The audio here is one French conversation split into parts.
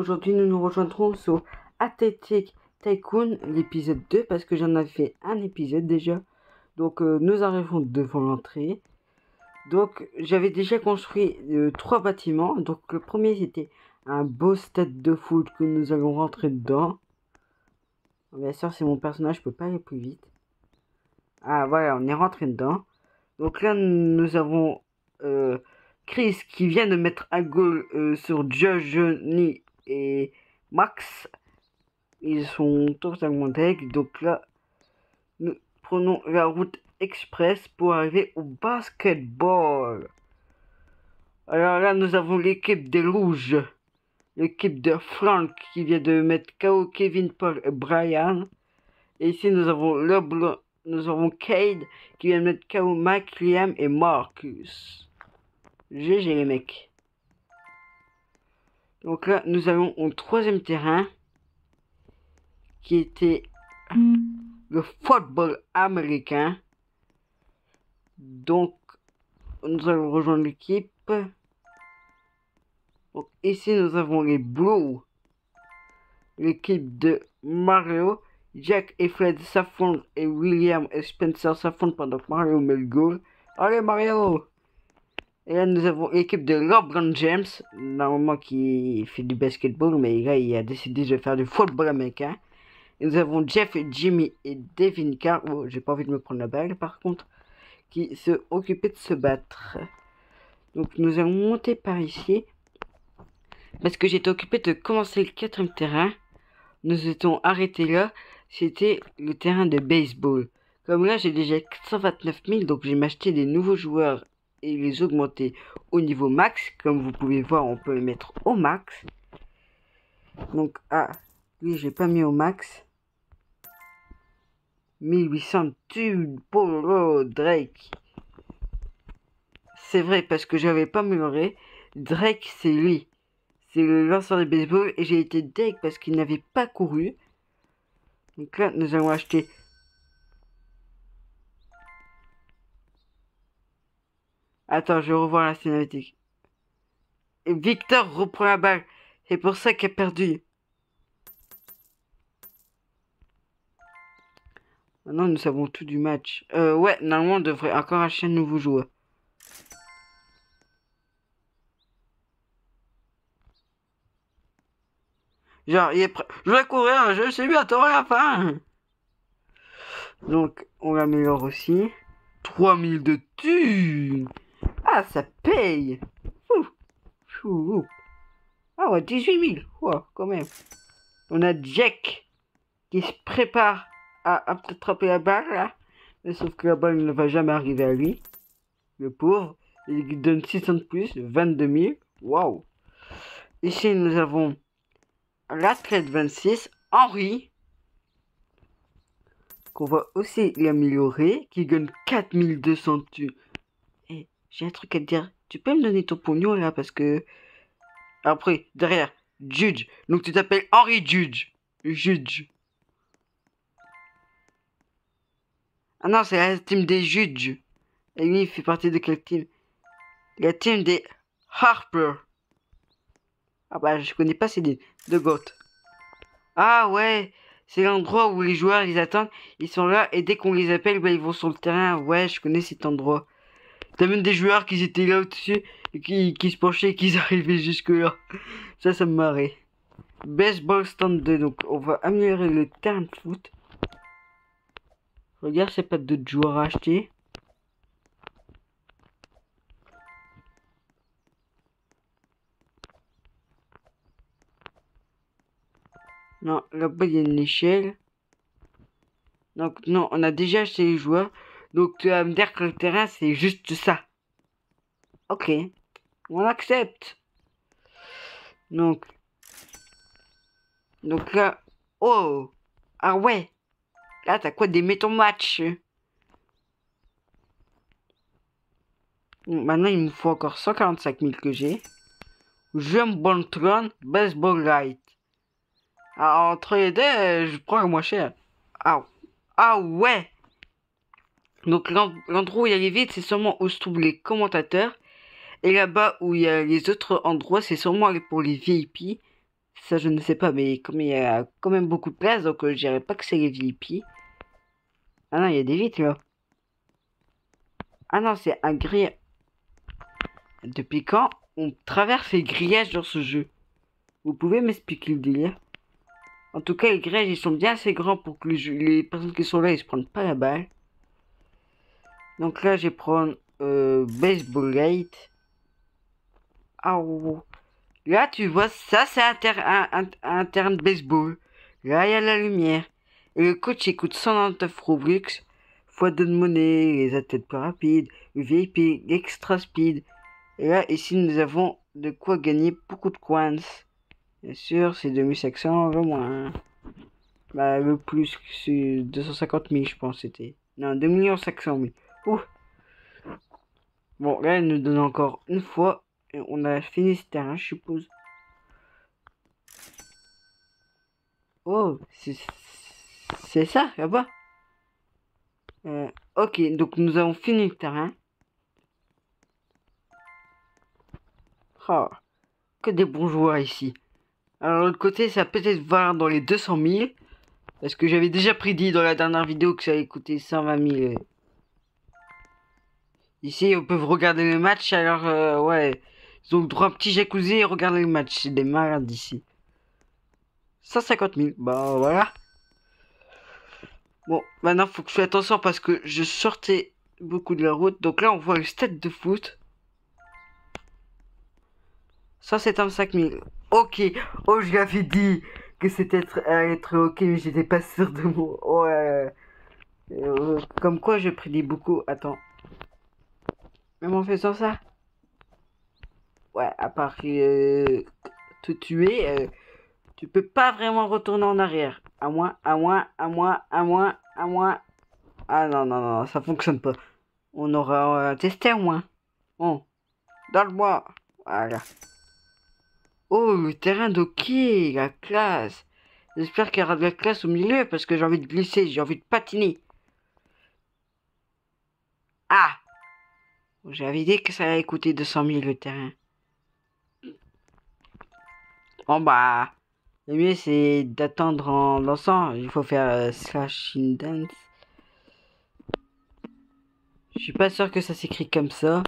aujourd'hui nous nous rejoindrons sur Athletic Tycoon, l'épisode 2, parce que j'en avais fait un épisode déjà. Donc nous arrivons devant l'entrée. Donc j'avais déjà construit 3 bâtiments. Donc le premier c'était un beau stade de foot que nous allons rentrer dedans. Bien sûr c'est mon personnage, je peux pas aller plus vite. Ah voilà, on est rentré dedans. Donc là nous avons Chris qui vient de mettre un goal sur Johnny et Max. Ils sont totalement deg. Donc là, nous prenons la route express pour arriver au basketball. Alors là, nous avons l'équipe des Rouges. L'équipe de Frank qui vient de mettre KO Kevin, Paul et Brian. Et ici, nous avons LeBlanc. Nous avons Cade qui vient de mettre KO Mike, Liam et Marcus. GG les mecs. Donc là, nous allons au troisième terrain, qui était le football américain. Donc, nous allons rejoindre l'équipe. Donc, ici, nous avons les Blues. L'équipe de Mario. Jack et Fred s'affrontent et William et Spencer s'affrontent pendant que Mario met le goal. Allez Mario! Et là, nous avons l'équipe de LeBron James, normalement qui fait du basketball, mais là, il a décidé de faire du football américain. Et nous avons Jeff et Jimmy et Devin Carr, oh, j'ai pas envie de me prendre la balle par contre, qui se occupaient de se battre. Donc, nous allons monter par ici, parce que j'étais occupé de commencer le 4e terrain. Nous étions arrêtés là, c'était le terrain de baseball. Comme là, j'ai déjà 429 000, donc je vais m'acheter des nouveaux joueurs et les augmenter au niveau max. Comme vous pouvez voir, on peut les mettre au max. Donc, ah, lui, j'ai pas mis au max. 1800 tubes pour Drake. C'est vrai, parce que j'avais pas amélioré. Drake, c'est lui. C'est le lanceur de baseball et j'ai été deg parce qu'il n'avait pas couru. Donc là, nous allons acheter... Attends, je vais revoir la cinématique. Et Victor reprend la balle. C'est pour ça qu'il a perdu. Maintenant, nous savons tout du match. Ouais, normalement, on devrait encore acheter un nouveau joueur. Genre, il est prêt. Je vais courir, je suis bientôt à la fin. Donc, on l'améliore aussi. 3000 de thunes. Ah, ça paye. Ah ouais, 18 000. Oh, quand même. On a Jack qui se prépare à attraper la balle là. Mais sauf que la balle ne va jamais arriver à lui. Le pauvre. Il donne 600 de plus, 22 000. Waouh. Ici, nous avons l'athlète 26, Henri. Qu'on va aussi l'améliorer. Qui gagne 4200 thunes. Et j'ai un truc à te dire. Tu peux me donner ton pognon là parce que... Après, derrière, Judge. Donc tu t'appelles Henri Judge. Judge. Ah non, c'est la team des Judge. Et lui, il fait partie de quelle team? La team des Harper. Ah bah, je connais pas ces de GOAT. Ah ouais, c'est l'endroit où les joueurs, ils attendent. Ils sont là et dès qu'on les appelle, bah, ils vont sur le terrain. Ouais, je connais cet endroit. T'as même des joueurs qui étaient là au-dessus, qui se penchaient et qui arrivaient jusque là. Ça me marrait. Baseball stand 2, donc on va améliorer le terrain de foot. Regarde, c'est pas d'autres joueurs à acheter. Non, là-bas il y a une échelle. Donc non, on a déjà acheté les joueurs. Donc tu vas me dire que le terrain c'est juste ça. Ok, on accepte. Donc là, oh, ah ouais, là t'as quoi d'aimer ton match. Bon, maintenant il me faut encore 145 000 que j'ai. Jumbotron Baseball Light. Ah, entre les deux, je prends le moins cher. Ah, ah ouais. Donc l'endroit où il y a les vides, c'est sûrement où se trouvent les commentateurs. Et là-bas où il y a les autres endroits, c'est sûrement pour les VIP. Ça, je ne sais pas, mais comme il y a quand même beaucoup de place, donc je dirais pas que c'est les VIP. Ah non, il y a des vitres là. Ah non, c'est un grillage. Depuis quand on traverse les grillages dans ce jeu? Vous pouvez m'expliquer le délire? En tout cas, les grillages, ils sont bien assez grands pour que les personnes qui sont là, ils se prennent pas la balle. Donc là, je vais prendre Baseball Gate. Ah, oh. Là, tu vois, ça, c'est un terrain de baseball. Là, il y a la lumière. Et le coach, il coûte 199 Robux. Fois de monnaie, les athlètes plus rapides, le VIP, l'extra speed. Et là, ici, nous avons de quoi gagner beaucoup de coins. Bien sûr, c'est 2500, le moins. Bah, le plus, c'est 250 000, je pense, c'était. Non, 2 500 000. Ouh. Bon, là, elle nous donne encore une fois. Et on a fini ce terrain, je suppose. Oh, c'est ça, là-bas. Ok, donc nous avons fini le terrain. Oh, que des bons joueurs ici. Alors, l'autre côté, ça peut être valoir dans les 200 000. Parce que j'avais déjà prédit dans la dernière vidéo que ça allait coûter 120 000. Ici, on peut regarder le match. Alors, ouais. Ils ont le droit à un petit jacuzzi et regarder le match. C'est des malades ici. 150 000. Bah, voilà. Bon, maintenant, faut que je fasse attention parce que je sortais beaucoup de la route. Donc là, on voit le stade de foot. 175 000. Ok. Oh, je l'avais dit que c'était être ok, mais j'étais pas sûr de moi. Ouais. Comme quoi, je prédis beaucoup. Attends. Même en faisant ça. Ouais, à part te tuer, tu peux pas vraiment retourner en arrière. À moins, à moins, à moins, à moins, à moins. Ah non, non, non, ça fonctionne pas. On aura testé au moins. Bon, dans le bois. Voilà. Oh, le terrain d'hockey, la classe. J'espère qu'il y aura de la classe au milieu parce que j'ai envie de glisser, j'ai envie de patiner. Ah! J'avais dit que ça allait coûter 200 000 le terrain. Bon bah, le mieux c'est d'attendre en lançant. Il faut faire slash in dance. Je suis pas sûr que ça s'écrit comme ça.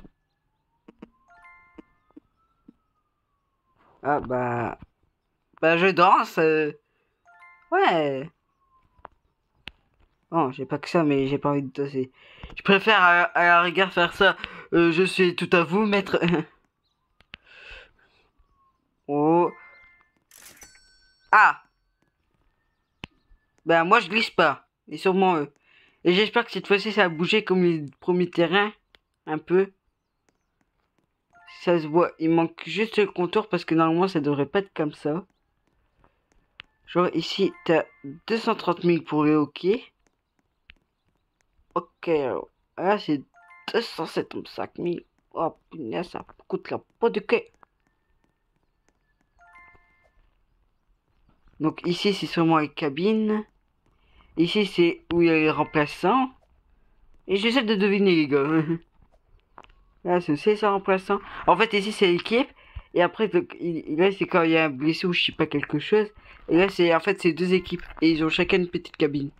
Ah bah, je danse. Ouais. Bon, j'ai pas que ça, mais j'ai pas envie de danser. Je préfère à la rigueur faire ça. Je suis tout à vous, maître. Oh. Ah. Ben moi je glisse pas. Et sûrement eux. Et j'espère que cette fois-ci ça a bougé comme les premiers terrains. Un peu. Ça se voit. Il manque juste le contour parce que normalement ça devrait pas être comme ça. Genre ici t'as 230 000 pour le hockey. Ok. Là c'est 275 000. Oh punaise, ça coûte la peau de quai. Donc ici c'est sûrement les cabines. Ici c'est où il y a les remplaçants. Et j'essaie de deviner les gars. Là c'est ça remplaçant. En fait ici c'est l'équipe. Et après là c'est quand il y a un blessé ou je sais pas quelque chose. Et là c'est en fait c'est deux équipes. Et ils ont chacun une petite cabine.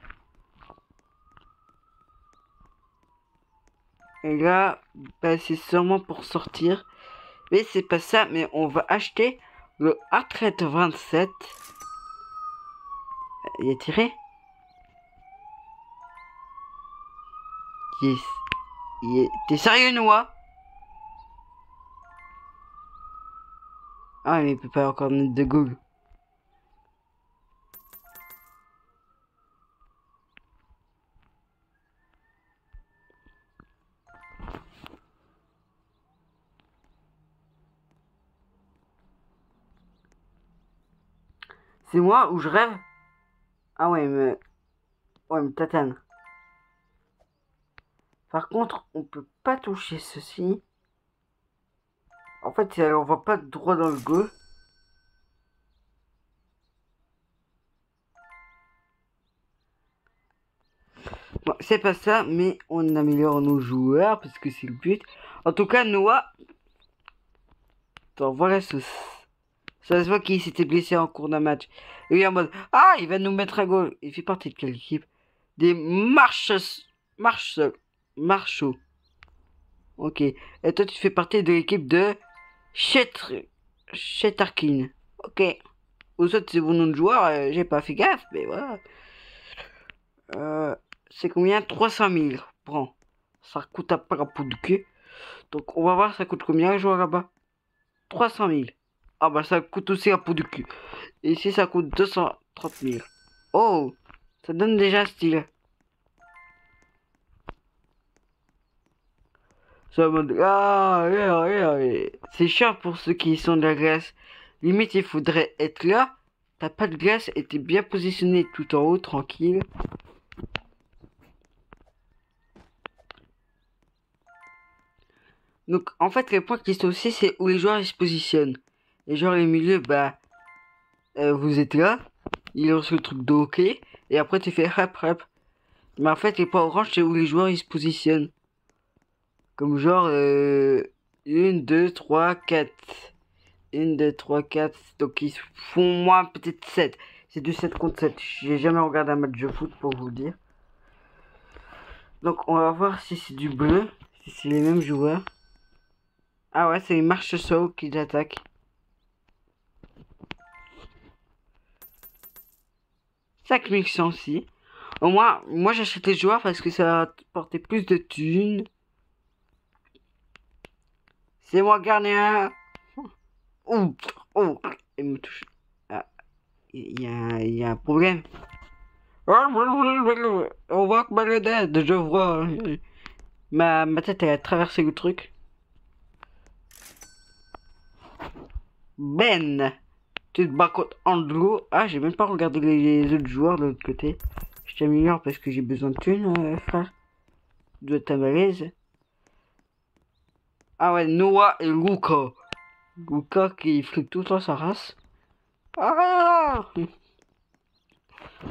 Et là bah, c'est sûrement pour sortir. Mais c'est pas ça. Mais on va acheter le A-Traite 27. Il est tiré. Yes. T'es sérieux Noah? Ah mais il peut pas encore mettre de goal. C'est moi ou je rêve? Ah ouais mais... Ouais mais tatane. Par contre, on peut pas toucher ceci. En fait, on va pas droit dans le goal. Bon, c'est pas ça, mais on améliore nos joueurs parce que c'est le but. En tout cas, Noah, t'en vois la sauce. Ça se voit qu'il s'était blessé en cours d'un match. Et lui en mode, ah, il va nous mettre un goal. Il fait partie de quelle équipe? Des marchaux. Ok. Et toi, tu fais partie de l'équipe de Chetarkin. Ok. Aux autres, c'est vos noms de joueurs. J'ai pas fait gaffe, mais voilà. C'est combien? 300 000. Bon. Ça coûte un parapluie de cul. Donc, on va voir ça coûte combien un joueur là-bas. 300 000. Ah bah, ça coûte aussi un pot de cul. Et ici, ça coûte 230 000. Oh, ça donne déjà style. Ça va mode... Ah, c'est chiant pour ceux qui sont de la Grèce. Limite, il faudrait être là. T'as pas de glace et t'es bien positionné tout en haut, tranquille. Donc, en fait, les points qui sont aussi, c'est où les joueurs ils se positionnent. Les joueurs les milieux, bah, vous êtes là. Ils ont ce truc de hockey. Et après, tu fais rap rap. Mais en fait, les points orange, c'est où les joueurs ils se positionnent. Comme genre, 1, 2, 3, 4. 1, 2, 3, 4. Donc ils font moins peut-être 7. C'est du 7 contre 7. J'ai jamais regardé un match de foot pour vous le dire. Donc on va voir si c'est du bleu. Si c'est les mêmes joueurs. Ah ouais, c'est les Marchessault qui attaquent. 5100 aussi. Au moins, moi j'achète les joueurs parce que ça va porter plus de thunes. C'est moi gardien. Oh, oh, il me touche. Ah, il y a un problème. On voit que malhonnête, je vois. Ma tête elle a traversé le truc. Ben, tu te bats contre Andrew. Ah, j'ai même pas regardé les autres joueurs de l'autre côté. Je t'améliore parce que j'ai besoin de thunes, frère. Tu dois être à malaise. Ah ouais, Noah et Luca. Luca qui flippe tout le temps sa race. Ah!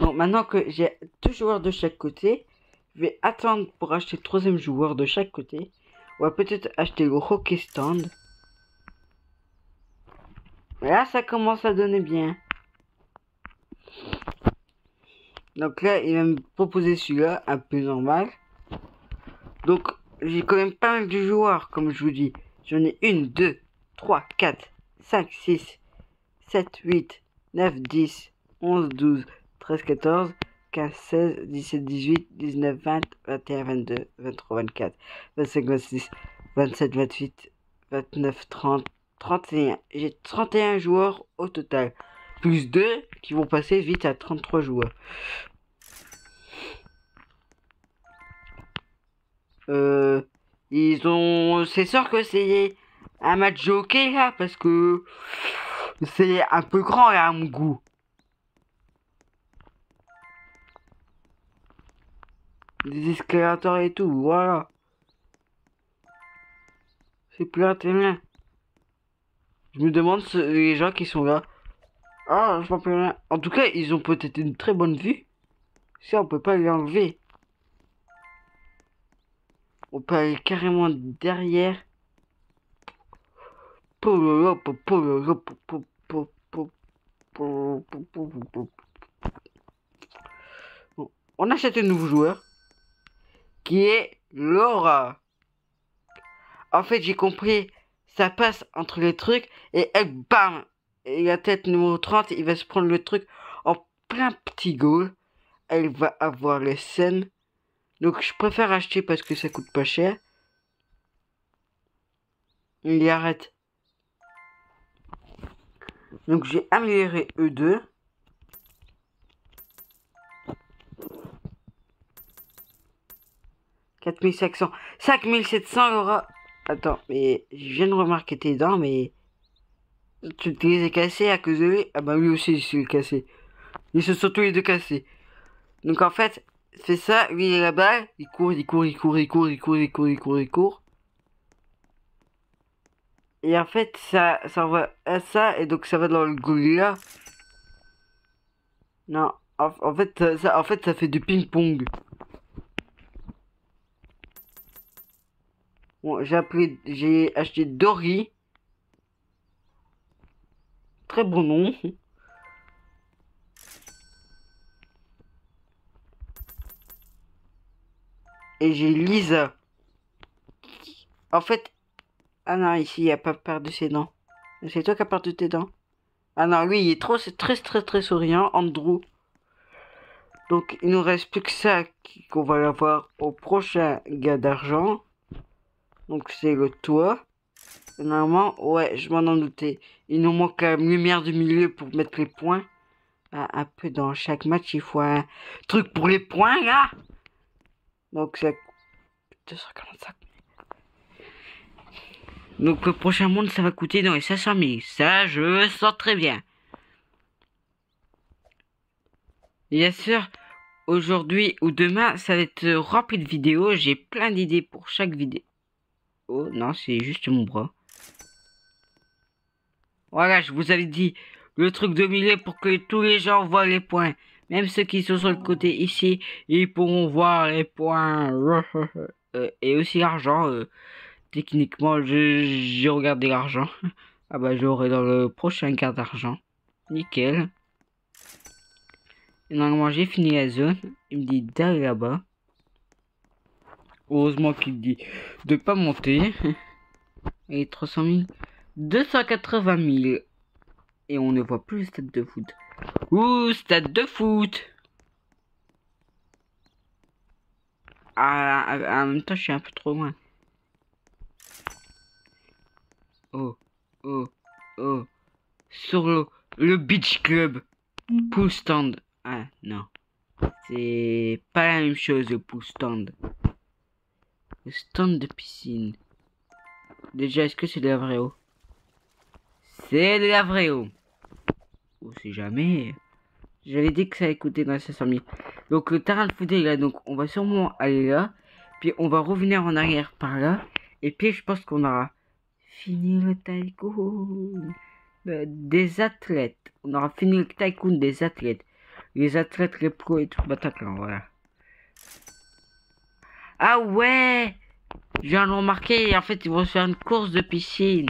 Bon, maintenant que j'ai 2 joueurs de chaque côté, je vais attendre pour acheter le 3e joueur de chaque côté. On va peut-être acheter le hockey stand. Là, ça commence à donner bien. Donc là, il va me proposer celui-là, un peu normal. Donc, j'ai quand même pas mal de joueurs, comme je vous dis. J'en ai 1, 2, 3, 4, 5, 6, 7, 8, 9, 10, 11, 12, 13, 14, 15, 16, 17, 18, 19, 20, 21, 22, 23, 24, 25, 26, 27, 28, 29, 30, 31. J'ai 31 joueurs au total. Plus 2 qui vont passer vite à 33 joueurs. Ils ont... C'est sûr que c'est un match de hockey là, parce que c'est un peu grand là à mon goût. Des escalators et tout, voilà. C'est plus intéressant. Je me demande les gens qui sont là. Ah, je m'en peux rien. En tout cas, ils ont peut-être une très bonne vue. Ça, on peut pas les enlever. On peut aller carrément derrière. Bon, on achète un nouveau joueur qui est Laura. En fait, j'ai compris, ça passe entre les trucs et elle, bam, et la tête numéro 30, il va se prendre le truc en plein petit goal. Elle va avoir les scènes. Donc, je préfère acheter parce que ça coûte pas cher. Il y arrête. Donc, j'ai amélioré E2. « 4500. 5700 Laura. Attends, mais je viens de remarquer tes dents, mais tu te les as cassés à cause de lui. Ah bah lui aussi il s'est cassé. Ils se sont tous les deux cassés. Donc en fait, c'est ça, lui il est là-bas, il court. Et en fait, ça envoie à ça, et donc ça va dans le gorilla. Non, en fait, ça fait du ping-pong. Bon, j'ai acheté Dory. très bon nom. Et j'ai Lisa. En fait... Ah non, ici, il a pas perdu ses dents. C'est toi qui as perdu tes dents. Ah non, lui, il est trop, c'est très souriant, Andrew. Donc, il nous reste plus que ça qu'on va l'avoir au prochain gars d'argent. Donc, c'est le toit. Et normalement, ouais, je m'en doutais. Il nous manque la lumière du milieu pour mettre les points. Ah, un peu dans chaque match, il faut un truc pour les points, là. Donc, c'est 245. Donc, le prochain monde, ça va coûter dans les 500 000. Ça, je sens très bien. Bien sûr, aujourd'hui ou demain, ça va être rempli de vidéos. J'ai plein d'idées pour chaque vidéo. Oh non, c'est juste mon bras. Voilà, je vous avais dit le truc de milieu pour que tous les gens voient les points. Même ceux qui sont sur le côté ici, ils pourront voir les points. Et aussi l'argent. Techniquement, j'ai regardé l'argent. Ah bah j'aurai dans le prochain quart d'argent. Nickel. Et normalement j'ai fini la zone. Il me dit d'aller là-bas. Heureusement qu'il me dit de pas monter. Et 300 000. 280 000. Et on ne voit plus le stade de foot. Ouh, stade de foot. Ah, en même temps, je suis un peu trop loin. Oh, oh, oh. Sur le beach club. Pool stand. Ah, non. C'est pas la même chose, le pool stand. Le stand de piscine. Déjà, est-ce que c'est de la vraie eau? C'est de la vraie eau. On sait jamais. J'avais dit que ça allait coûter dans les 500 000. Donc le terrain de foot est là. Donc on va sûrement aller là. Puis on va revenir en arrière par là. Et puis je pense qu'on aura fini le tycoon des athlètes. On aura fini le tycoon des athlètes. Les athlètes, les pros et tout le Bataclan, voilà. Ah ouais! Je viens de remarquer, en fait ils vont se faire une course de piscine.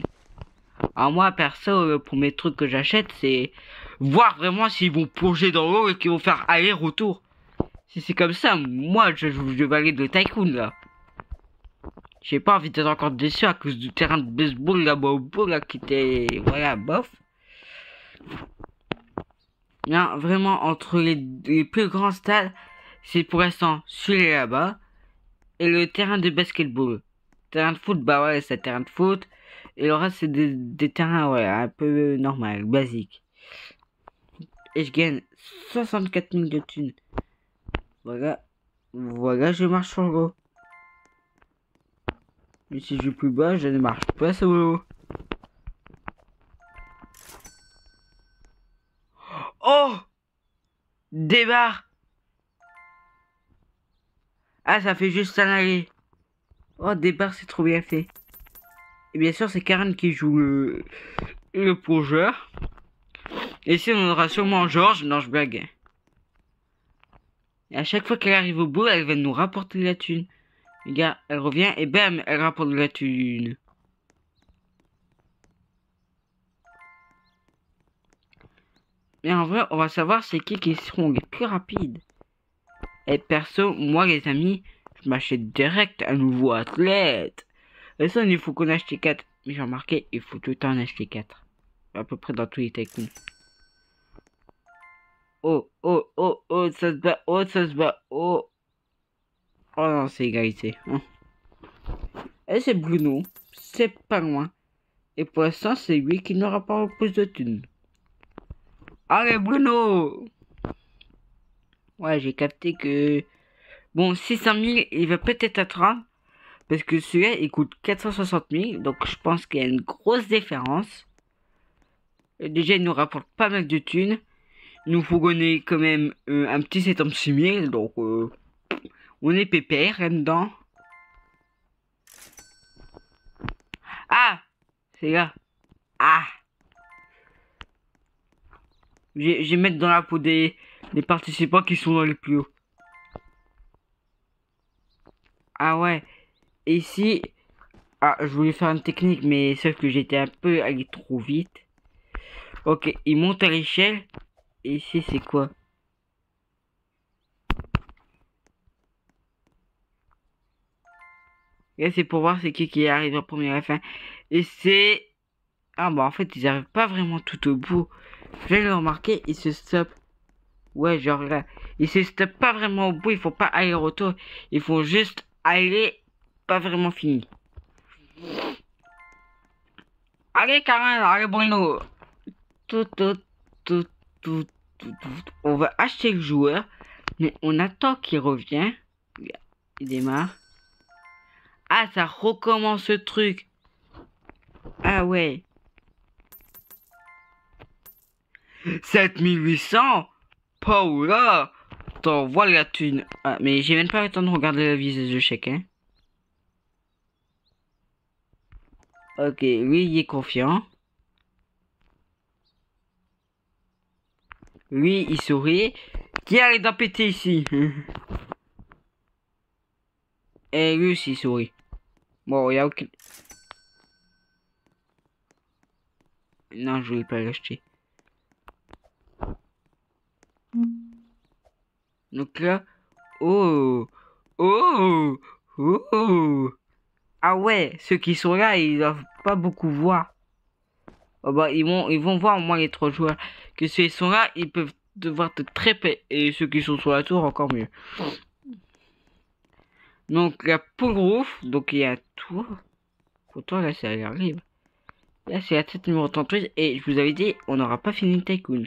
Alors moi perso, le premier truc que j'achète c'est voir vraiment s'ils vont plonger dans l'eau et qu'ils vont faire aller-retour. Si c'est comme ça, moi je valide le tycoon là. J'ai pas envie d'être encore déçu à cause du terrain de baseball là-bas au bout là qui était... Voilà, bof. Non, vraiment entre les plus grands stades, c'est pour l'instant celui là-bas. Et le terrain de basketball. Terrain de foot, bah ouais, c'est un terrain de foot. Et le reste, c'est des terrains, ouais, un peu normal, basique. Et je gagne 64 000 de thunes. Voilà. Voilà, je marche sur l'eau. Mais si je suis plus bas, je ne marche pas sur l'eau. Oh! Débarre! Ah, ça fait juste un aller. Oh, débarre, c'est trop bien fait. Et bien sûr, c'est Karen qui joue le plongeur. Et ici, on aura sûrement Georges. Non, je blague. Et à chaque fois qu'elle arrive au bout, elle va nous rapporter de la thune. Les gars, elle revient et bam, elle rapporte de la thune. Mais en vrai, on va savoir c'est qui seront les plus rapides. Et perso, moi les amis, je m'achète direct un nouveau athlète. Et ça, il faut qu'on achète 4. Mais j'ai remarqué, il faut tout le temps en acheter 4. À peu près dans tous les tycoons. Oh, oh, oh, oh, ça se bat, oh, ça se bat, oh. Oh non, c'est égalité. Hein. Et c'est Bruno, c'est pas loin. Et pour l'instant, c'est lui qui n'aura pas le plus de thunes. Allez, Bruno! Ouais, j'ai capté que... Bon, 600 000, il va peut-être attendre. Parce que celui-là, il coûte 460 000. Donc, je pense qu'il y a une grosse différence. Et déjà, il nous rapporte pas mal de thunes. Il nous faut gagner quand même un petit 76 000. Donc, on est pépère là-dedans. Ah! C'est là. Ah! Je vais mettre dans la peau des participants qui sont dans les plus hauts. Ah ouais. Et ici... Ah, je voulais faire une technique, mais sauf que j'étais un peu allé trop vite. Ok, il monte à l'échelle. Et ici, c'est quoi? Et c'est pour voir c'est qui arrive en premier à la fin. Et c'est... Ah bah en fait, ils arrivent pas vraiment tout au bout. Je viens de le remarquer, ils se stoppent. Ouais, genre là, ils se stoppent pas vraiment au bout, il faut pas aller-retour. Ils font juste aller, pas vraiment fini. Allez, Karen, allez, Bruno. Tout, tout, tout, tout, tout, tout. On va acheter le joueur, mais on attend qu'il revienne. Il démarre. Ah, ça recommence ce truc. Ah ouais. 7800. Paula. T'envoies la thune. Ah, mais j'ai même pas le temps de regarder la visée de chacun. Ok, lui, il est confiant. Lui, il sourit. Qui a les dents pétées ici? Et lui aussi, il sourit. Bon, il y a aucun... Non, je voulais pas l'acheter. Donc là... Oh! Oh! Oh! Ah ouais, ceux qui sont là, ils doivent pas beaucoup voir. Oh bah, ils vont voir au moins les 3 joueurs. Que ceux qui sont là, ils peuvent devoir te tréper. Et ceux qui sont sur la tour, encore mieux. Donc la poule rouge, donc il y a tour. Pourtant là, ça a l'air libre. Là, c'est la tête numéro 38. Et je vous avais dit, on n'aura pas fini le Tycoon.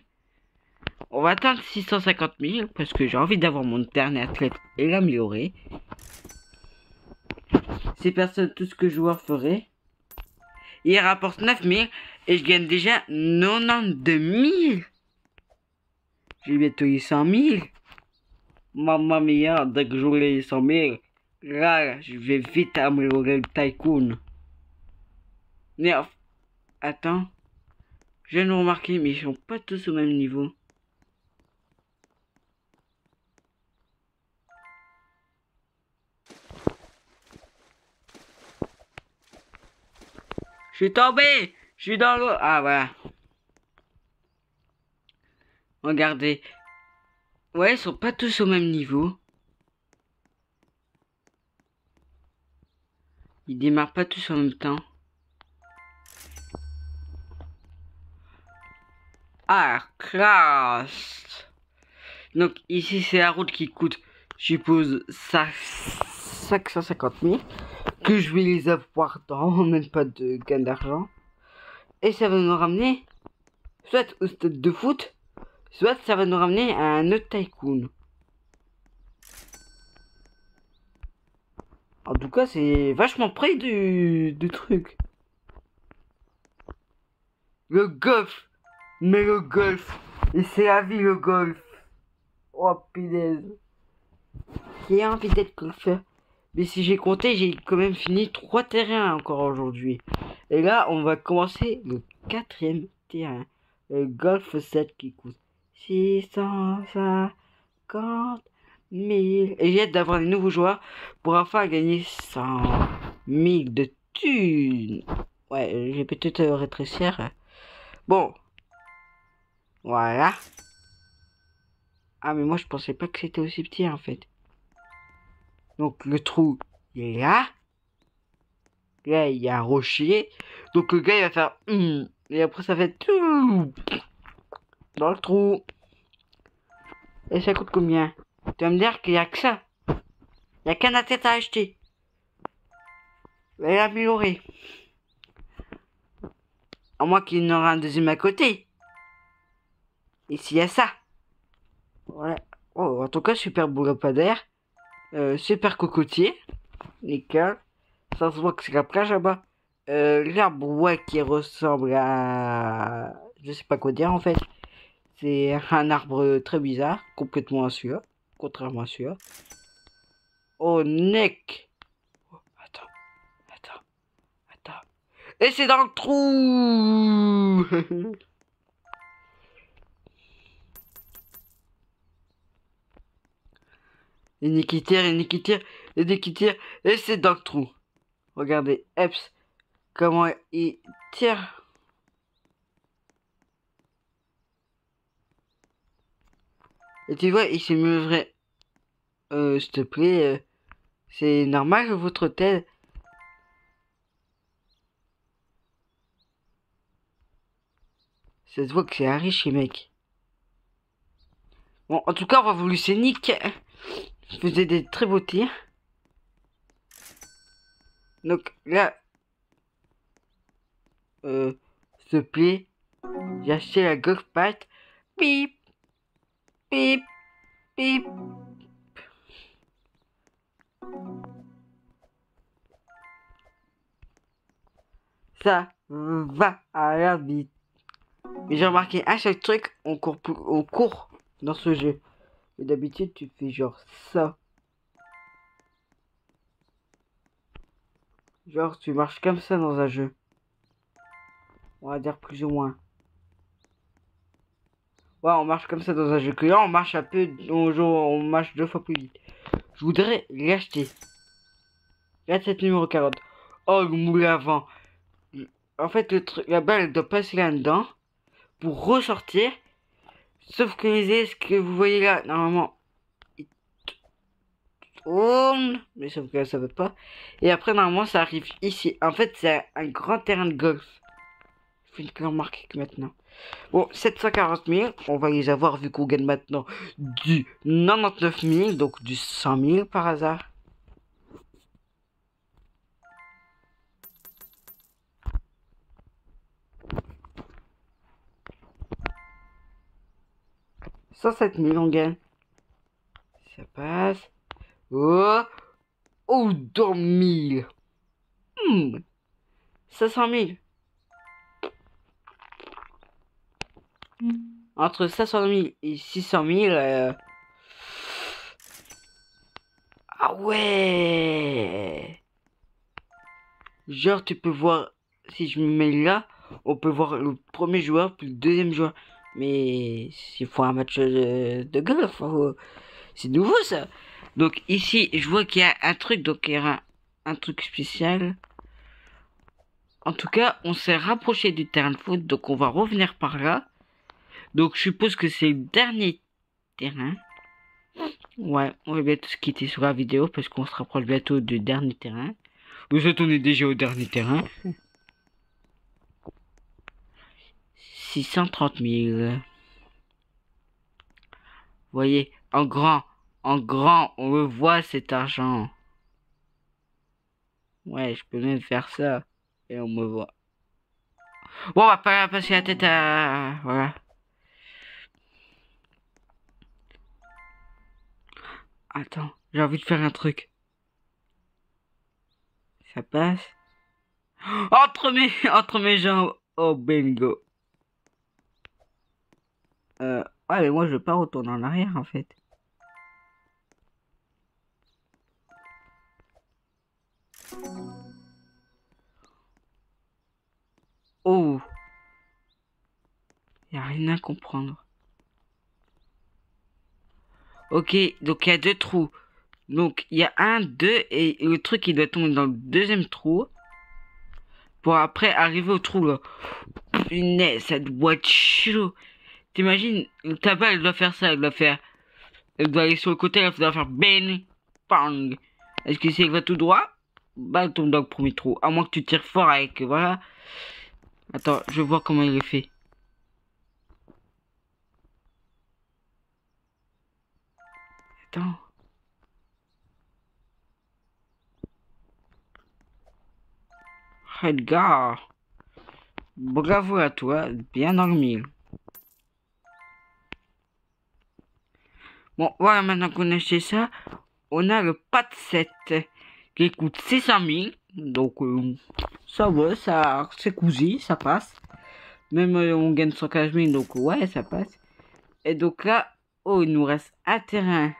On va atteindre 650 000 parce que j'ai envie d'avoir mon dernier athlète et l'améliorer. C'est personne tout ce que joueur ferait. Il rapporte 9 000 et je gagne déjà 92 000. J'ai bientôt eu 100 000. Mamma mia, dès que j'aurai les 100 000, là, je vais vite améliorer le Tycoon. Mais attends, je viens de remarquer, mais ils sont pas tous au même niveau. Je suis tombé! Je suis dans l'eau! Ah, voilà. Regardez. Ouais, ils sont pas tous au même niveau. Ils démarrent pas tous en même temps. Ah, classe! Donc, ici, c'est la route qui coûte, je suppose, 550 000. Que je vais les avoir dans même pas de gain d'argent. Et ça va nous ramener soit au stade de foot, soit ça va nous ramener à un autre Tycoon. En tout cas, c'est vachement près du truc. Le golf. Mais le golf. Et c'est la vie, le golf. Oh, punaise. Qui a envie d'être golfeur. Mais si j'ai compté, j'ai quand même fini 3 terrains encore aujourd'hui. Et là, on va commencer le 4e terrain. Le golf 7 qui coûte 650 000. Et j'ai hâte d'avoir des nouveaux joueurs pour enfin gagner 100 000 de thunes. Ouais, j'ai peut-être rétrécir. Bon. Voilà. Ah, mais moi, je pensais pas que c'était aussi petit, en fait. Donc, le trou, il est là. Là, il y a un rocher. Donc, le gars, il va faire... et après, ça fait tout dans le trou. Et ça coûte combien? Tu vas me dire qu'il n'y a que ça. Il n'y a qu'un tête à acheter. Et améliorer. À moins qu'il y en aura un deuxième à côté. Ici, il y a ça. Voilà. Oh, en tout cas, super beau lampadaire. Super cocotier. Nickel. Ça se voit que c'est la plage là-bas. L'arbre, ouais, qui ressemble à... Je sais pas quoi dire, en fait. C'est un arbre très bizarre. Complètement sûr. Contrairement à celui-là. Oh, neck. Oh, attends. Attends. Attends. Et c'est dans le trou. Une qui tire, une qui tire, une qui tire. Et c'est dans le trou. Regardez, Eps, comment il tire. Et tu vois, il s'est mis vrai. S'il te plaît, c'est normal votre hôtel. Ça se voit que c'est un riche, mec. Bon, en tout cas, on va vous laisser Nick. Je faisais des très beaux tirs. Donc là, s'il te plaît, j'ai acheté la golf pack. Pip, pip, pip. Ça va à la vite. Mais j'ai remarqué un seul truc, on court dans ce jeu. Et d'habitude, tu fais genre ça. Genre, tu marches comme ça dans un jeu. On va dire plus ou moins. Ouais, on marche comme ça dans un jeu. Que là, on marche un peu, on marche 2 fois plus vite. Je voudrais l'acheter. Là, cette numéro 40. Oh, le moulin à vent. En fait, le truc, la balle elle doit passer là-dedans pour ressortir. Sauf que ce que vous voyez là, normalement, il tourne. Mais sauf que là, ça veut pas. Et après, normalement, ça arrive ici. En fait, c'est un grand terrain de golf. Je fais une remarque maintenant. Bon, 740 000, on va les avoir vu qu'on gagne maintenant du 99 000, donc du 100 000 par hasard. « 107 000, on gagne. Ça passe. Oh, oh, 2 000. 500 000. Entre 500 000 et 600 000. Ah ouais. Genre, tu peux voir, si je me mets là, on peut voir le premier joueur puis le deuxième joueur. Mais s'il faut un match de golf, c'est nouveau ça. Donc ici, je vois qu'il y a un truc, donc il y aura un truc spécial. En tout cas, on s'est rapproché du terrain de foot, donc on va revenir par là. Donc je suppose que c'est le dernier terrain. Ouais, on va bientôt se quitter sur la vidéo parce qu'on se rapproche bientôt du dernier terrain. Vous êtes, on est déjà au dernier terrain. 630 000. Vous voyez, en grand, on le voit cet argent. Ouais, je peux même faire ça. Et on me voit. Bon, on va pas passer la tête à... Voilà. Attends, j'ai envie de faire un truc. Ça passe. Entre mes jambes. Oh, bingo. Ouais, mais moi, je veux pas retourner en arrière, en fait. Oh. Y a rien à comprendre. Ok, donc il y a 2 trous. Donc il y a 1, 2 et le truc il doit tomber dans le deuxième trou. Pour après arriver au trou là. Punaise, ça doit être chaud. T'imagines, ta balle elle doit faire ça, elle doit faire... Elle doit aller sur le côté, elle doit faire bang, pang. Est-ce que si elle va tout droit? Bah elle tombe dans le premier trou. À moins que tu tires fort avec, voilà. Attends, je vais voir comment il est fait. Attends. Edgar. Bravo à toi, bien dans le mille. Bon, voilà, maintenant qu'on a acheté ça, on a le Pat 7 qui coûte 600 000. Donc, ça va, ça, c'est cousu, ça passe. Même on gagne 115 000, donc ouais, ça passe. Et donc là, oh, il nous reste un terrain.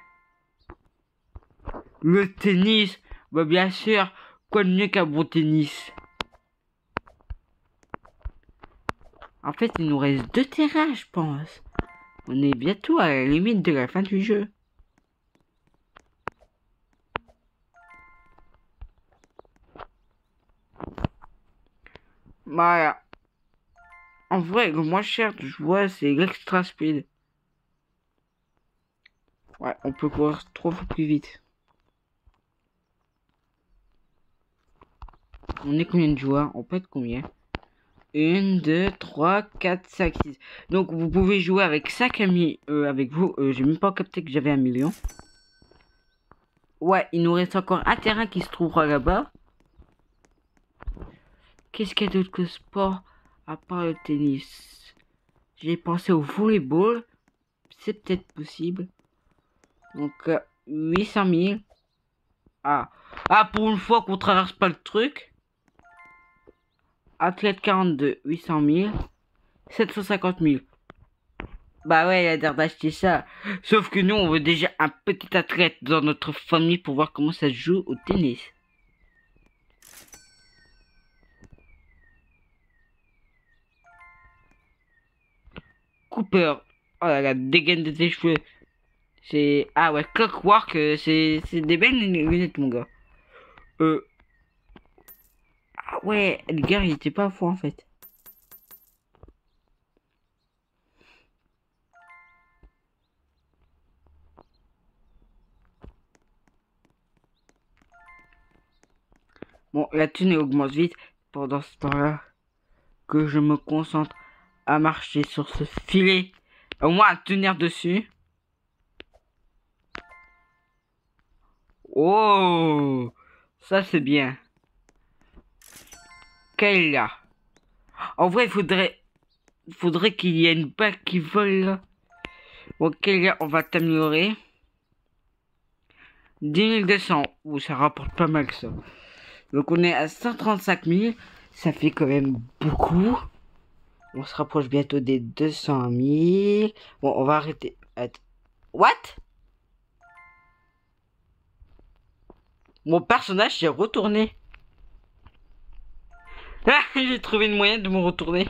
Le tennis, bah bien sûr, quoi de mieux qu'un bon tennis? En fait, il nous reste 2 terrains, je pense. On est bientôt à la limite de la fin du jeu. Voilà. En vrai, le moins cher, je vois, c'est l'extra speed. on peut courir 3 fois plus vite. On est combien de joueurs? On peut être combien? 1, 2, 3, 4, 5, 6. Donc vous pouvez jouer avec 5 amis avec vous. J'ai même pas capté que j'avais 1 million. Ouais, il nous reste encore un terrain qui se trouvera là-bas. Qu'est-ce qu'il y a d'autre que sport à part le tennis? J'ai pensé au volleyball. C'est peut-être possible. Donc 800 000. Ah, pour une fois qu'on traverse pas le truc. Athlète 42, 800 000. 750 000. Bah ouais, il a l'air d'acheter ça. Sauf que nous, on veut déjà un petit athlète dans notre famille pour voir comment ça se joue au tennis. Cooper. Oh là là, dégaine de tes cheveux. C'est... Ah ouais, Clockwork, c'est des belles lunettes, mon gars. Ah ouais, le gars, il était pas fou, en fait. Bon, la thune augmente vite. Pendant ce temps-là, que je me concentre à marcher sur ce filet. Au moins à tenir dessus. Oh, ça c'est bien. Kayla. En vrai, il faudrait qu'il y ait une balle qui vole là. Bon, Kayla, on va t'améliorer. 10 200. Ouh, ça rapporte pas mal ça. Donc on est à 135 000. Ça fait quand même beaucoup. On se rapproche bientôt des 200 000. Bon, on va arrêter. What? Mon personnage s'est retourné. Ah, j'ai trouvé une moyen de me retourner.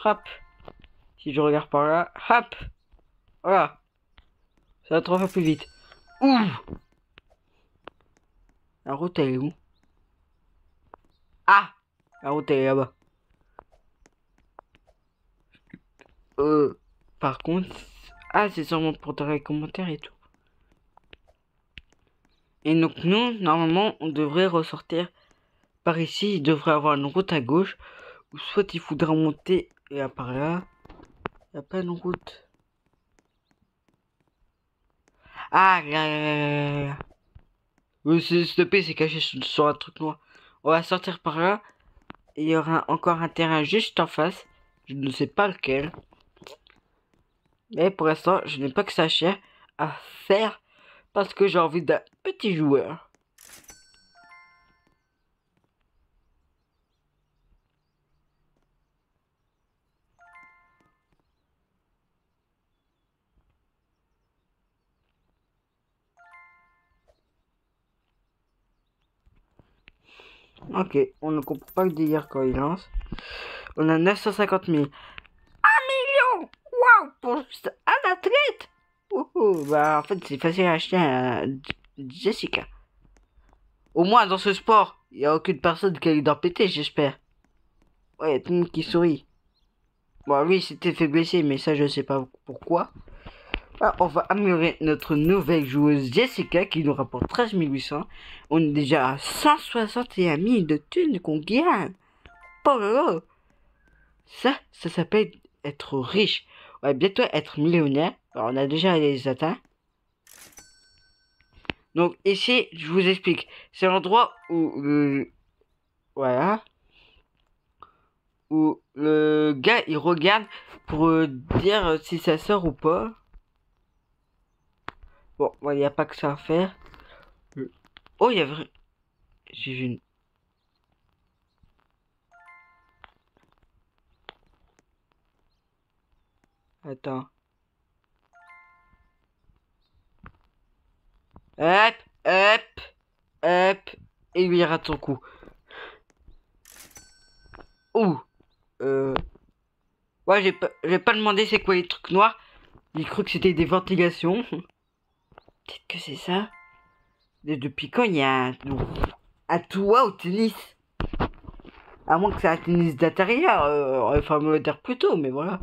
Hop. Si je regarde par là. Hop. Voilà. Ça va 3 fois plus vite. Ouh. La route elle est où? Ah. La route elle est là-bas. Par contre... Ah, c'est sûrement pour dans les commentaires et tout. Et donc nous, normalement, on devrait ressortir par ici. Il devrait avoir une route à gauche. Ou soit il faudra monter et à par là. Il n'y a pas une route. Ah, là. S'il te plaît, c'est caché sur un truc noir. On va sortir par là. Et il y aura encore un terrain juste en face. Je ne sais pas lequel. Mais pour l'instant, je n'ai pas que ça cher à faire. Parce que j'ai envie d'un petit joueur. Ok, on ne comprend pas le délire quand il lance. On a 950 000. 1 million! Waouh! Pour juste un athlète! Bah en fait c'est facile à acheter un Jessica. Au moins dans ce sport, il n'y a aucune personne qui a eu d'en péter, j'espère. Ouais, il y a tout le monde qui sourit. Bon, lui, il s'était fait blesser, mais ça, je sais pas pourquoi. Ah, on va améliorer notre nouvelle joueuse Jessica qui nous rapporte 13 800. On est déjà à 161 000 de thunes qu'on gagne. Oh là là. Ça s'appelle être riche. On va bientôt être millionnaire. Alors, on a déjà les atteints. Donc ici, je vous explique. C'est l'endroit où voilà. Où le gars, il regarde pour dire si ça sort ou pas. Bon, il n'y a pas que ça à faire. Oh, il y a vrai... J'ai vu une... Attends. Hop, hop, hop. Et lui, il rate son coup. Ouh. Ouais, j'ai pas demandé c'est quoi les trucs noirs. J'ai cru que c'était des ventilations. Peut-être que c'est ça. Depuis quand il y a un toit au tennis? À moins que c'est un tennis d'intérieur. On va faire moderne plus tôt, mais voilà.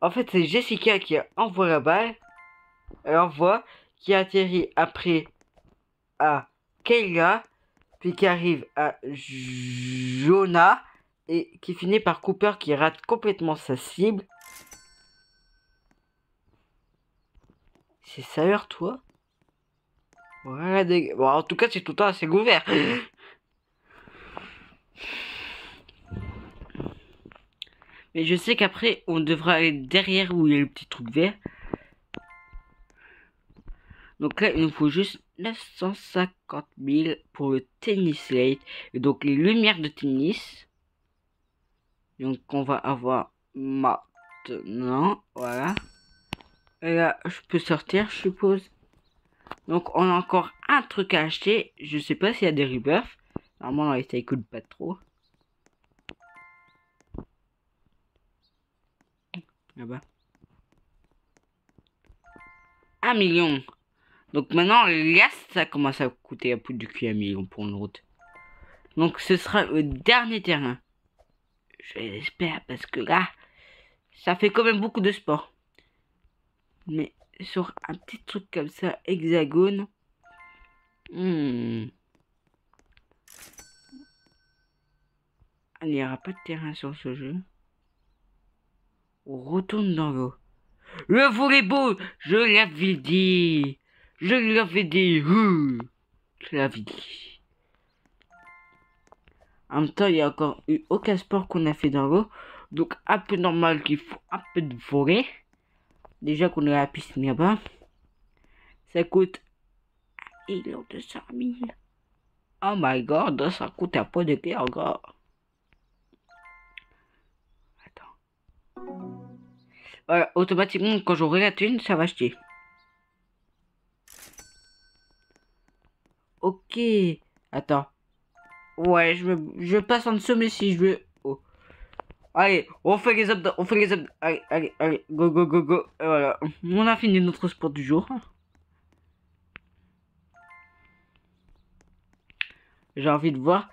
En fait, c'est Jessica qui envoie la balle. Elle envoie, qui atterrit après à Kayla, puis qui arrive à Jonah, et qui finit par Cooper qui rate complètement sa cible. C'est ça leur toi? Voilà, bon, en tout cas, c'est tout le temps assez ouvert. Mais je sais qu'après, on devra aller derrière où il y a le petit truc vert. Donc là, il nous faut juste 950 000 pour le tennis late. Et donc les lumières de tennis. Donc on va avoir maintenant. Voilà. Et là, je peux sortir, je suppose. Donc on a encore un truc à acheter. Je sais pas s'il y a des rebuffs. Normalement, ça coûte pas trop. Là-bas. 1 million. Donc maintenant, là, ça commence à coûter un peu du cul 1 million pour une route. Donc ce sera le dernier terrain. Je l'espère parce que là, ça fait quand même beaucoup de sport. Mais sur un petit truc comme ça, hexagone. Il n'y aura pas de terrain sur ce jeu. On retourne dans l'eau. Le volleyball, je l'avais dit. Je l'avais dit. Je l'avais dit. En même temps, il n'y a encore eu aucun sport qu'on a fait dans l'eau. Donc, un peu normal qu'il faut un peu de volley. Déjà qu'on est à la piscine là-bas. Ça coûte 1,2 million. Oh my god, ça coûte un peu de clé encore. Attends. Voilà, automatiquement, quand j'aurai la thune, ça va acheter. Ok. Attends. Ouais, je passe en dessous, mais si je veux... Oh. Allez, on fait les abdos, on fait les abdos. Allez, allez, allez, go, go, go, go. Et voilà, on a fini notre sport du jour. J'ai envie de voir.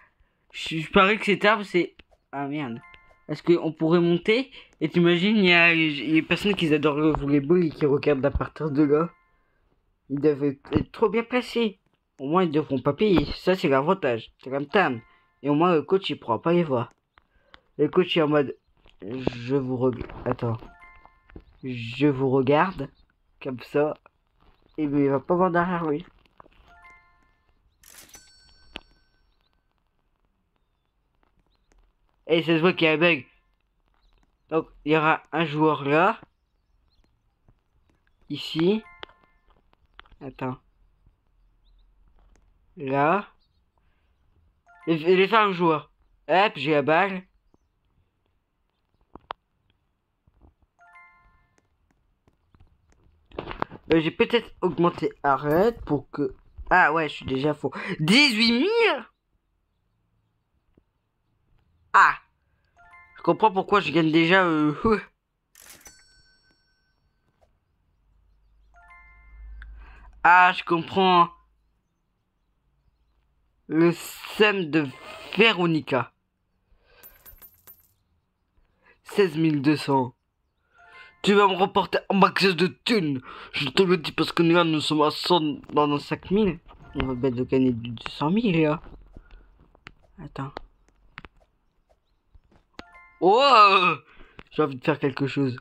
Je parie que cet arbre, c'est... Ah merde. Est-ce qu'on pourrait monter? Et t'imagines, il y a les personnes qui adorent le volleyball et qui regardent à partir de là. Ils doivent être trop bien placés. Au moins, ils devront pas payer. Ça, c'est l'avantage. C'est comme Tam. Et au moins, le coach, il pourra pas les voir. Le coach est en mode... Je vous regarde... Attends. Je vous regarde. Comme ça. Et il va pas voir derrière lui. Et ça se voit qu'il y a un bug. Donc, il y aura un joueur là. Ici. Attends. Là. Et les faire le joueur. Hop, j'ai la balle. J'ai peut-être augmenté arrête pour que... Ah ouais, je suis déjà faux. 18 000. Ah. Je comprends pourquoi je gagne déjà... Ah, je comprends. Le SEM de Véronica. 16 200. Tu vas me remporter un max de thunes. Je te le dis parce que là, nous sommes à 100 dans nos 5 000. On va bientôt gagner du 200 000 là. Attends. Oh, j'ai envie de faire quelque chose.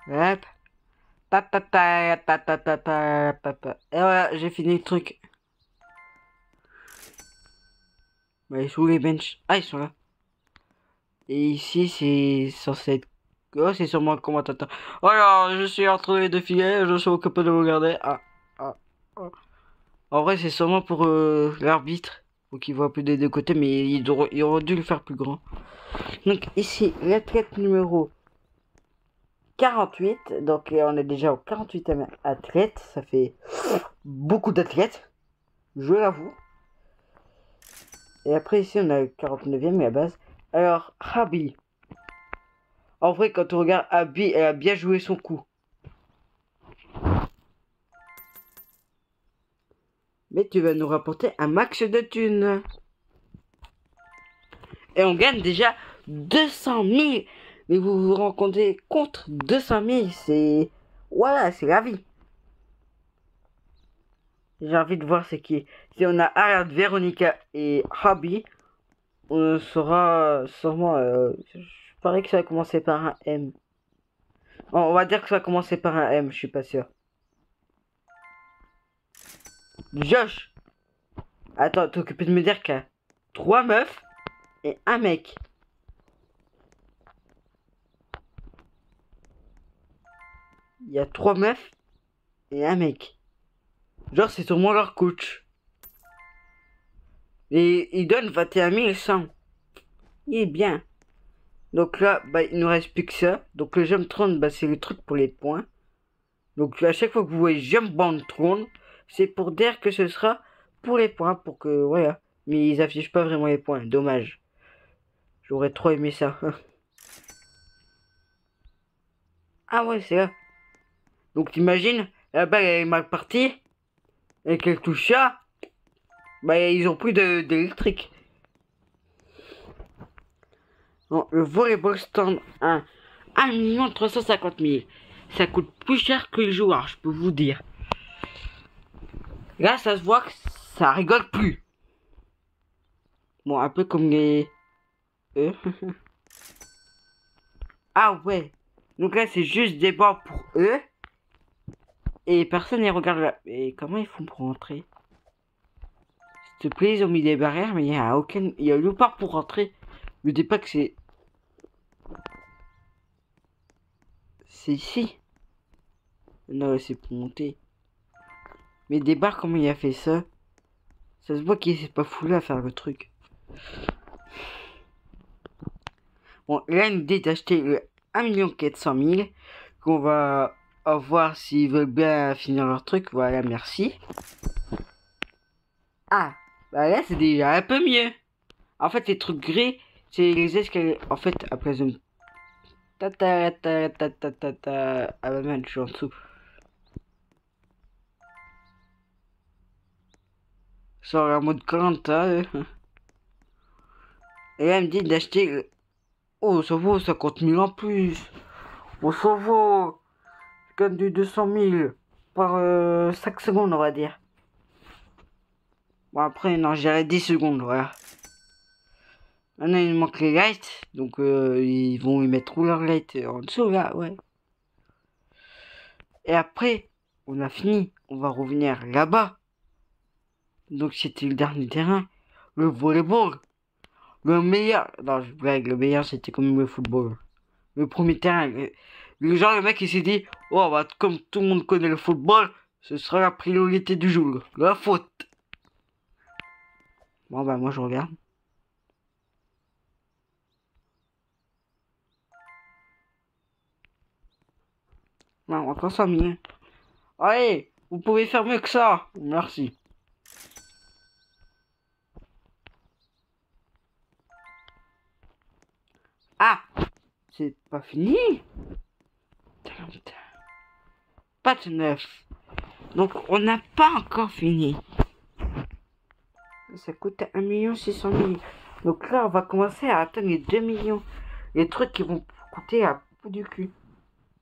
Hop. Et voilà, j'ai fini le truc. Bah, ils sont où les benches? Ah, ils sont là. Et ici, c'est censé être... Oh, c'est sûrement un commentateur. Oh là, je suis entre les deux filets, je suis occupé de regarder. Ah. En vrai, c'est sûrement pour l'arbitre. Pour qu'il voit plus des deux côtés, mais il aurait dû le faire plus grand. Donc ici, l'athlète numéro 48. Donc on est déjà au 48e athlète. Ça fait beaucoup d'athlètes. Je l'avoue. Et après ici, on a le 49e à base. Alors, Abby. En vrai, quand on regarde Abby, elle a bien joué son coup. Mais tu vas nous rapporter un max de thunes. Et on gagne déjà 200 000. Mais vous vous rencontrez contre 200 000, c'est... Voilà, c'est la vie. J'ai envie de voir c'est qui. Si on a Ariane, Véronica et Habi, on saura sûrement... je parie que ça va commencer par un M. Bon, on va dire que ça va commencer par un M, je suis pas sûr. Josh! Attends, t'es occupé de me dire qu'il y a 3 meufs et un mec. Il y a 3 meufs et un mec. Genre, c'est sûrement leur coach. Et il donne 21 100. Il est bien. Donc là, bah, il nous reste plus que ça. Donc le jump 30, bah, c'est le truc pour les points. Donc à chaque fois que vous voyez jump band 30, c'est pour dire que ce sera pour les points. Pour que, voilà. Mais ils affichent pas vraiment les points. Dommage. J'aurais trop aimé ça. Ah ouais, c'est là. Donc t'imagines, la balle elle est mal partie. Et qu'elle touche ça. Bah ils ont plus d'électrique. Bon, le volleyball stand 1 350 000. Ça coûte plus cher que le joueur, je peux vous dire. Là, ça se voit que ça rigole plus. Bon, un peu comme les... Ah ouais. Donc là, c'est juste des bancs pour eux. Et personne ne regarde là. Et comment ils font pour rentrer? S'il te plaît, ils ont mis des barrières, mais il n'y a aucun... Il y a nulle part pour rentrer. Me dis pas que c'est... C'est ici. Non, c'est pour monter. Mais des barres, comment il a fait ça? Ça se voit qu'il s'est pas foulé à faire le truc. Bon, là, une idée d'acheter le 1 400 000. Qu'on va voir s'ils veulent bien finir leur truc. Voilà, merci. Ah, bah là, c'est déjà un peu mieux. En fait, les trucs gris, c'est les escaliers. En fait, après, je... Ta ta ta ta ta ta ta. Ah bah man, je suis en dessous. Sur la mode 40, Et là, elle me dit d'acheter... Oh, ça vaut 50 000 en plus. Oh, ça vaut. Je gagne du 200 000 par 5 secondes, on va dire. Bon, après, non, j'irai 10 secondes, voilà. Maintenant, il manque les lights. Donc, ils vont y mettre tous leurs lights en dessous, là, ouais. Et après, on a fini. On va revenir là-bas. Donc, c'était le dernier terrain. Le volleyball. Le meilleur. Non, je blague. Le meilleur, c'était quand même le football. Le premier terrain. Le mec, il s'est dit, oh, bah, comme tout le monde connaît le football, ce sera la priorité du jour. La faute. Bon, bah, moi, je regarde. Non, encore 100 000. Allez, vous pouvez faire mieux que ça. Merci. Ah, c'est pas fini. Pas de neuf. Donc, on n'a pas encore fini. Ça coûte 1 600 000. Donc là, on va commencer à atteindre les 2 millions. Les trucs qui vont coûter à bout du cul.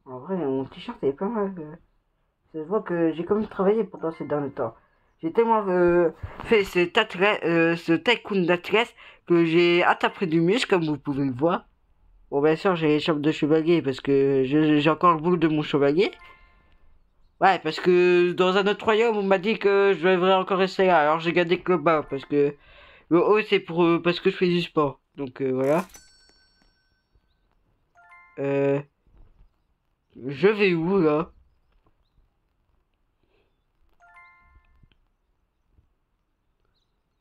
En vrai, mon t-shirt est pas mal. Ça se voit que j'ai quand même travaillé pendant ces derniers temps. J'ai tellement fait ce tycoon d'atlas que j'ai attaqué du muscle, comme vous pouvez le voir. Bon, bien sûr, j'ai l'écharpe de chevalier parce que j'ai encore le bout de mon chevalier. Ouais, parce que dans un autre royaume, on m'a dit que je devrais encore rester là. Alors j'ai gardé que le bas parce que le haut, c'est pour parce que je fais du sport. Donc voilà. Je vais où là?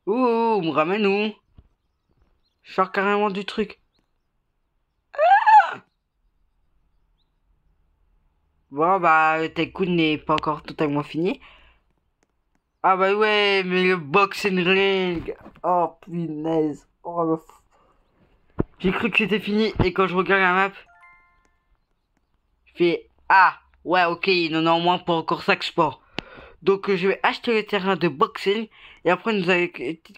Ouh, on me ramène où? Je sors carrément du truc. Bon, bah, le tycoon n'est pas encore totalement fini. Ah bah ouais, mais le boxing ring. Oh, punaise. Oh, j'ai cru que c'était fini. Et quand je regarde la map, je fais... Ah, ouais, ok, non, non, moins pas encore ça que sport. Donc, je vais acheter le terrain de boxing. Et après, nous allons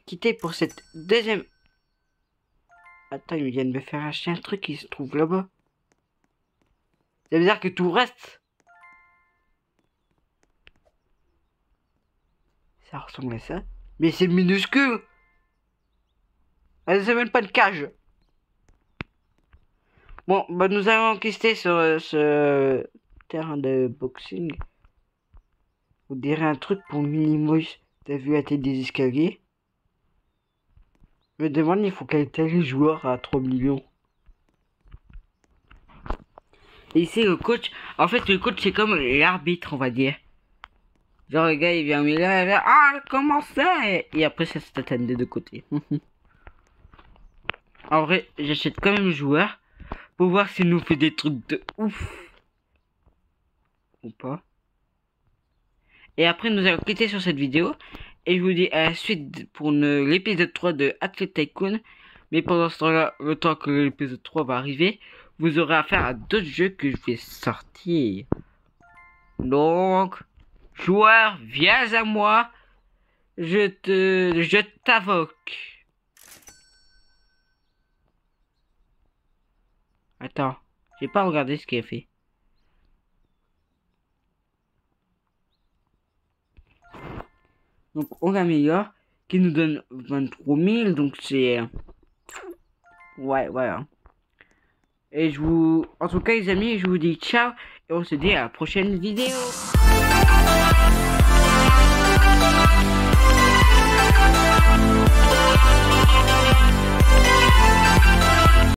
quitter pour cette deuxième... Attends, ils viennent me faire acheter un truc qui se trouve là-bas. Ça veut dire que tout reste. Ça ressemble à ça. Mais c'est minuscule. C'est même pas une cage. Bon, bah nous allons enquêter sur ce terrain de boxing. On dirait un truc pour Minimoys. T'as vu la tête des escaliers? Je me demande, il faut quel tel joueur à 3 millions. Et ici, le coach, en fait, le coach, c'est comme l'arbitre, on va dire. Genre, le gars, il vient au milieu, il vient, ah, comment ça? Et après, ça se tatane des deux côtés. En vrai, j'achète quand même le joueur pour voir s'il nous fait des trucs de ouf. Ou pas. Et après, nous allons quitter sur cette vidéo. Et je vous dis à la suite pour l'épisode 3 de Athlete Tycoon. Mais pendant ce temps-là, le temps que l'épisode 3 va arriver, vous aurez affaire à d'autres jeux que je vais sortir. Donc, joueur, viens à moi. Je t'invoque. Attends, j'ai pas regardé ce qu'il a fait. Donc, on améliore, qui nous donne 23 000, donc c'est... Ouais, voilà. Et je vous... En tout cas, les amis, je vous dis ciao, et on se dit à la prochaine vidéo.